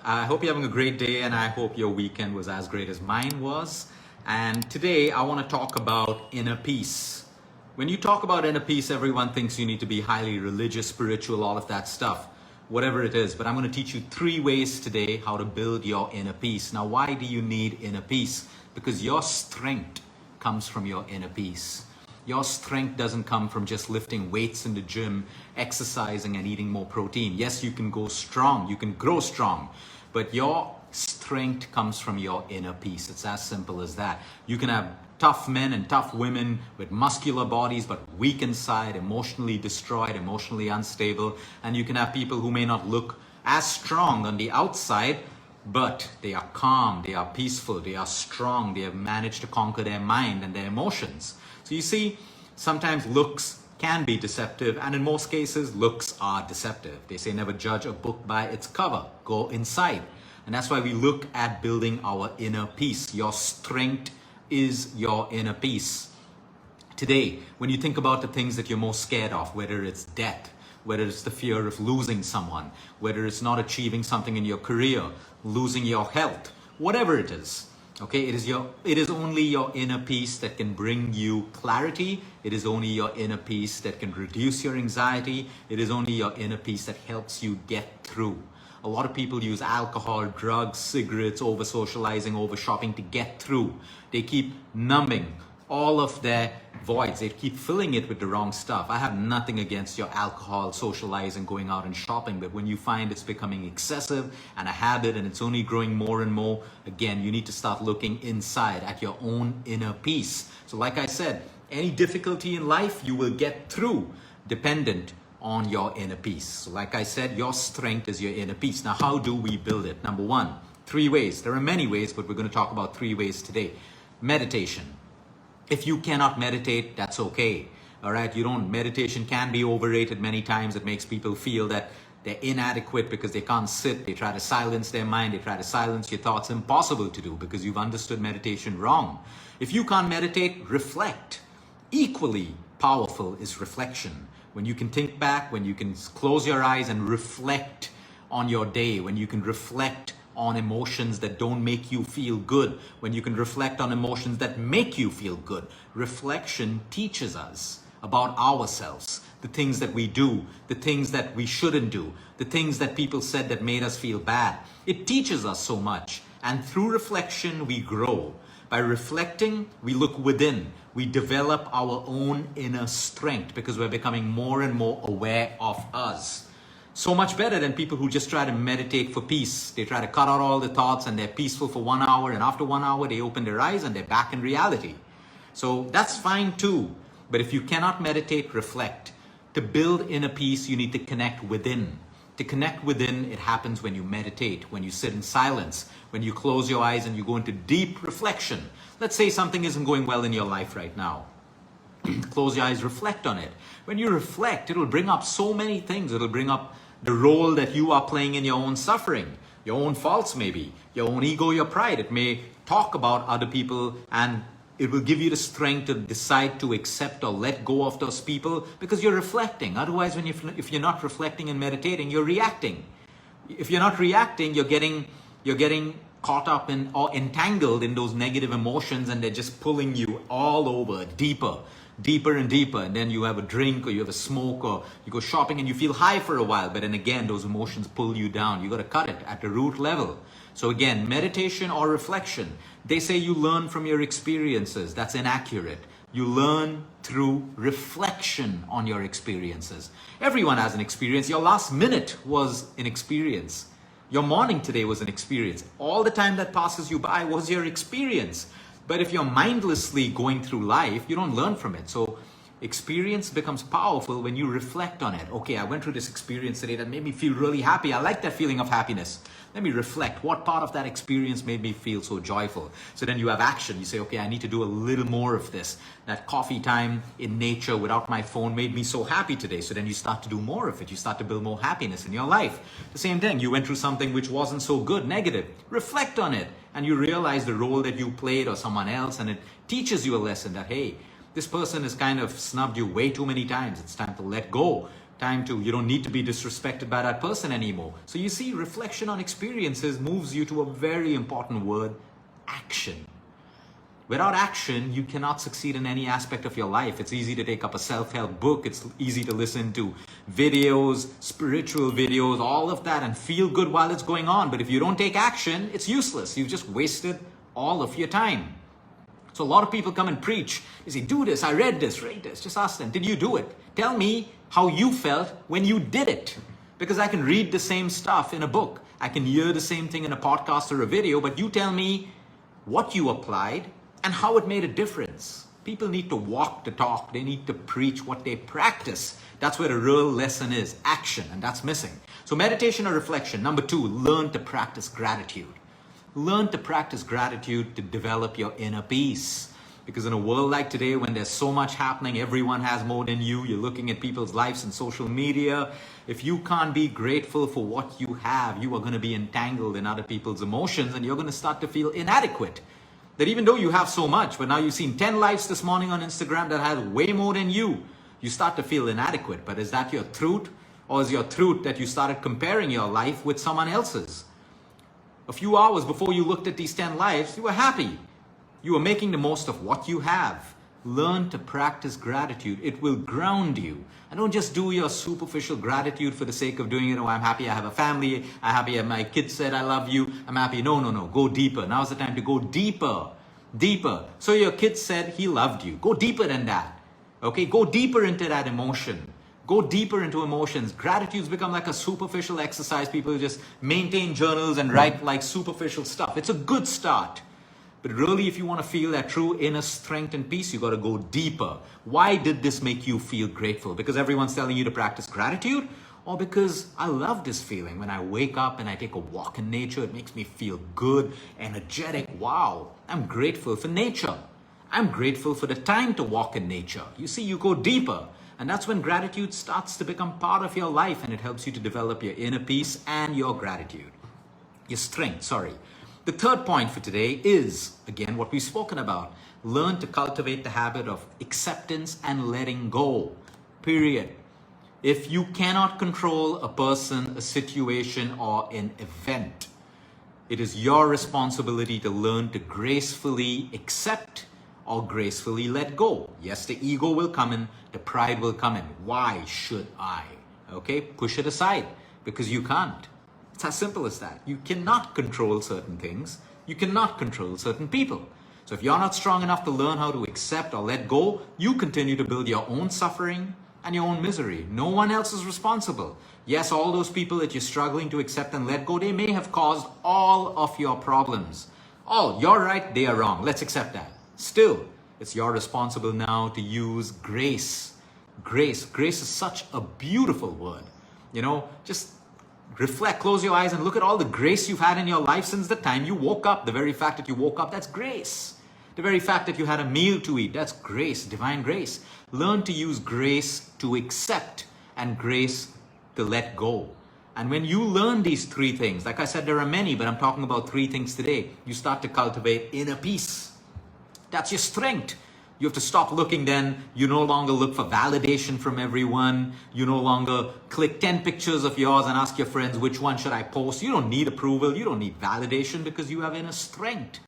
I hope you're having a great day, and I hope your weekend was as great as mine was. And today I want to talk about inner peace. When you talk about inner peace, everyone thinks you need to be highly religious, spiritual, all of that stuff, whatever it is. But I'm going to teach you 3 ways today how to build your inner peace. Now, why do you need inner peace? Because your strength comes from your inner peace. Your strength doesn't come from just lifting weights in the gym, exercising and eating more protein. Yes, you can go strong, you can grow strong, but your strength comes from your inner peace. It's as simple as that. You can have tough men and tough women with muscular bodies, but weak inside, emotionally destroyed, emotionally unstable. And you can have people who may not look as strong on the outside, but they are calm, they are peaceful, they are strong, they have managed to conquer their mind and their emotions. So you see, sometimes looks can be deceptive, and in most cases, looks are deceptive. They say never judge a book by its cover, go inside. And that's why we look at building our inner peace. Your strength is your inner peace. Today, when you think about the things that you're most scared of, whether it's death, whether it's the fear of losing someone, whether it's not achieving something in your career, losing your health, whatever it is, okay, it is only your inner peace that can bring you clarity. It is only your inner peace that can reduce your anxiety. It is only your inner peace that helps you get through. A lot of people use alcohol, drugs, cigarettes, over socializing, over shopping to get through. They keep numbing all of their voids. They keep filling it with the wrong stuff. I have nothing against your alcohol, socializing, going out and shopping, but when you find it's becoming excessive and a habit and it's only growing more and more, again, you need to start looking inside at your own inner peace. So like I said, any difficulty in life you will get through dependent on your inner peace. So like I said, your strength is your inner peace. Now, how do we build it? Number 1, 3 ways. There are many ways, but we're going to talk about 3 ways today. Meditation. If you cannot meditate, that's okay. All right, meditation can be overrated many times. It makes people feel that they're inadequate because they can't sit. They try to silence their mind. They try to silence your thoughts. Impossible to do because you've understood meditation wrong. If you can't meditate, reflect. Equally powerful is reflection. When you can think back, when you can close your eyes and reflect on your day, when you can reflect on emotions that don't make you feel good, when you can reflect on emotions that make you feel good. Reflection teaches us about ourselves, the things that we do, the things that we shouldn't do, the things that people said that made us feel bad. It teaches us so much, and through reflection we grow. By reflecting, we look within. We develop our own inner strength because we're becoming more and more aware of us. So much better than people who just try to meditate for peace. They try to cut out all the thoughts and they're peaceful for 1 hour, and after 1 hour they open their eyes and they're back in reality. So that's fine too. But if you cannot meditate, reflect. To build inner peace, you need to connect within. To connect within, it happens when you meditate, when you sit in silence, when you close your eyes and you go into deep reflection. Let's say something isn't going well in your life right now. Close your eyes, reflect on it. When you reflect, it'll bring up so many things. It'll bring up the role that you are playing in your own suffering, your own faults maybe, your own ego, your pride. It may talk about other people, and it will give you the strength to decide to accept or let go of those people because you're reflecting. Otherwise, if you're not reflecting and meditating, you're reacting. If you're not reacting, you're getting caught up in or entangled in those negative emotions, and they're just pulling you all over, deeper and deeper. And then you have a drink or you have a smoke or you go shopping and you feel high for a while, but then again those emotions pull you down. You got to cut it at the root level. So again, meditation or reflection. They say you learn from your experiences. That's inaccurate. You learn through reflection on your experiences. Everyone has an experience. Your last minute was an experience. Your morning today was an experience. All the time that passes you by was your experience. But if you're mindlessly going through life, you don't learn from it. So experience becomes powerful when you reflect on it. Okay, I went through this experience today that made me feel really happy. I like that feeling of happiness. Let me reflect. What part of that experience made me feel so joyful? So then you have action. You say, okay, I need to do a little more of this. That coffee time in nature without my phone made me so happy today. So then you start to do more of it. You start to build more happiness in your life. The same thing. You went through something which wasn't so good, negative. Reflect on it. And you realize the role that you played or someone else. And it teaches you a lesson that, hey, this person has kind of snubbed you way too many times. It's time to let go. You don't need to be disrespected by that person anymore. So you see, reflection on experiences moves you to a very important word, action. Without action, you cannot succeed in any aspect of your life. It's easy to take up a self-help book. It's easy to listen to videos, spiritual videos, all of that, and feel good while it's going on. But if you don't take action, it's useless. You've just wasted all of your time. So a lot of people come and preach. They say, do this, I read this, read this. Just ask them, did you do it? Tell me how you felt when you did it. Because I can read the same stuff in a book. I can hear the same thing in a podcast or a video, but you tell me what you applied and how it made a difference. People need to walk the talk. They need to preach what they practice. That's where the real lesson is, action, and that's missing. So meditation or reflection. Number 2, learn to practice gratitude. Learn to practice gratitude to develop your inner peace. Because in a world like today, when there's so much happening, everyone has more than you, you're looking at people's lives in social media. If you can't be grateful for what you have, you are going to be entangled in other people's emotions and you're going to start to feel inadequate. That even though you have so much, but now you've seen 10 lives this morning on Instagram that has way more than you, you start to feel inadequate. But is that your truth? Or is your truth that you started comparing your life with someone else's? A few hours before you looked at these 10 lives, you were happy. You were making the most of what you have. Learn to practice gratitude. It will ground you. And don't just do your superficial gratitude for the sake of doing it. Oh, I'm happy I have a family. I'm happy my kids said I love you. I'm happy. No. Go deeper. Now's the time to go deeper. Deeper. So your kid said he loved you. Go deeper than that. Okay? Go deeper into that emotion. Go deeper into emotions. Gratitude's become like a superficial exercise. People just maintain journals and write like superficial stuff. It's a good start. But really, if you want to feel that true inner strength and peace, you got to go deeper. Why did this make you feel grateful? Because everyone's telling you to practice gratitude? Or because I love this feeling. When I wake up and I take a walk in nature, it makes me feel good, energetic. Wow, I'm grateful for nature. I'm grateful for the time to walk in nature. You see, you go deeper. And that's when gratitude starts to become part of your life and it helps you to develop your inner peace and your gratitude. Your strength, sorry. The third point for today is, again, what we've spoken about. Learn to cultivate the habit of acceptance and letting go. Period. If you cannot control a person, a situation, or an event, it is your responsibility to learn to gracefully accept or gracefully let go. Yes, the ego will come in, the pride will come in. Why should I? Okay, push it aside because you can't. It's as simple as that. You cannot control certain things. You cannot control certain people. So if you're not strong enough to learn how to accept or let go, you continue to build your own suffering and your own misery. No one else is responsible. Yes, all those people that you're struggling to accept and let go, they may have caused all of your problems. Oh, you're right, they are wrong. Let's accept that. Still, it's your responsible now to use grace. Grace is such a beautiful word. You know, just reflect, close your eyes and look at all the grace you've had in your life since the time you woke up. The very fact that you woke up, that's grace. The very fact that you had a meal to eat, that's grace, divine grace. Learn to use grace to accept and grace to let go. And when you learn these 3 things, like I said, there are many, but I'm talking about 3 things today, you start to cultivate inner peace. That's your strength. You have to stop looking then. You no longer look for validation from everyone. You no longer click 10 pictures of yours and ask your friends, which one should I post? You don't need approval. You don't need validation because you have inner strength.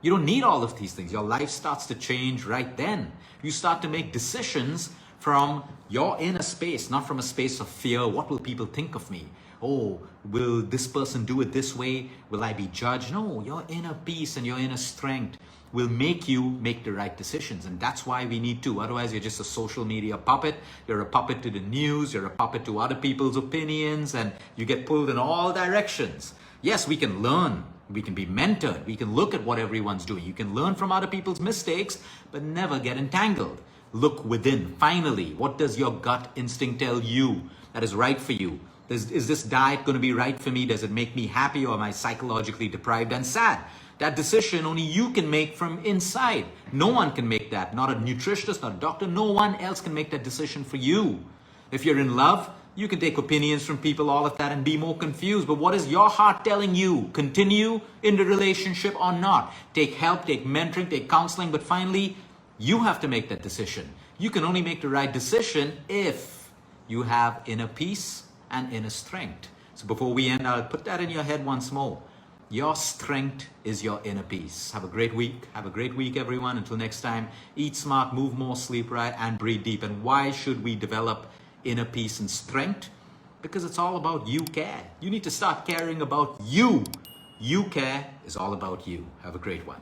You don't need all of these things. Your life starts to change right then. You start to make decisions from your inner space, not from a space of fear. What will people think of me? Oh, will this person do it this way? Will I be judged? No, your inner peace and your inner strength will make you make the right decisions. And that's why we need to. Otherwise, you're just a social media puppet. You're a puppet to the news. You're a puppet to other people's opinions. And you get pulled in all directions. Yes, we can learn. We can be mentored. We can look at what everyone's doing. You can learn from other people's mistakes, but never get entangled. Look within. Finally, what does your gut instinct tell you that is right for you? Is this diet going to be right for me? Does it make me happy, or am I psychologically deprived and sad? That decision only you can make from inside. No one can make that. Not a nutritionist, not a doctor. No one else can make that decision for you. If you're in love, you can take opinions from people, all of that, and be more confused. But what is your heart telling you? Continue in the relationship or not? Take help, take mentoring, take counseling. But finally, you have to make that decision. You can only make the right decision if You have inner peace and inner strength. So before we end, I'll put that in your head once more. Your strength is your inner peace. Have a great week. Have a great week, everyone. Until next time, eat smart, move more, sleep right, and breathe deep. And why should we develop inner peace and strength? Because it's all about you care. You need to start caring about you. You care is all about you. Have a great one.